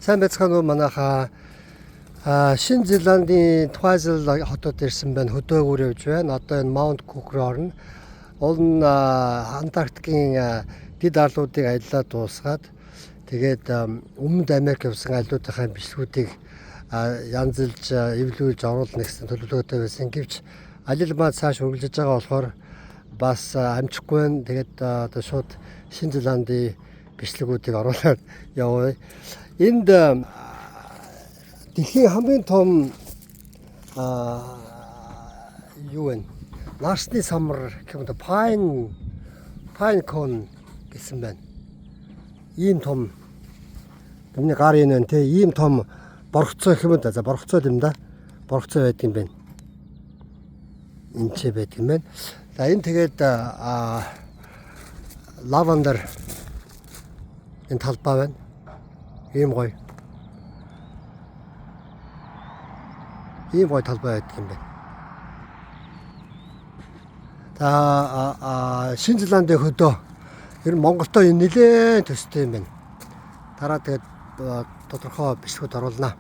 Сайн байцгаана уу манайха Шинэ Зеландийн Twizel хотод ирсэн байна. Хөдөөгөр явж байна. Одоо энэ Mount Cook руу орно. Уул нь Антарктикийн дид арлуудыг аяллаа дуусгаад тэгээд Өмнөд Америк явсан арлуудынхаа бичлэгүүдийг янзлж эвлүүлж оруулах гэсэн төлөвлөгөөтэй байсан. Гэвч алил маа цааш үргэлжлэж байгаа болохоор бас амжихгүй байна. Тэгээд одоо шууд Шинэ Зеландийн бичлэгүүдийг оруулаад явъя. Энд дэлхийн хамгийн том юу вэ? Нарсны самар гэмээр pine cone гэсэн байна. Ийм том миний гар энэ байна те. Ийм том боргоцоо гэмээр за боргоцоо юм да. Боргоцоо байдаг юм байна. Энд ч байдаг юм байна. За энэ тэгээд лавандер энэ талбай байна. Ийм гоё. Ийм гоё талбай байдаг юм байна. Шинэ Зеландийн хөдөө ер нь Монголтой нэлээд төстэй юм байна. Дараа тэгээд тодорхой бичлэгүүд оруулнаа.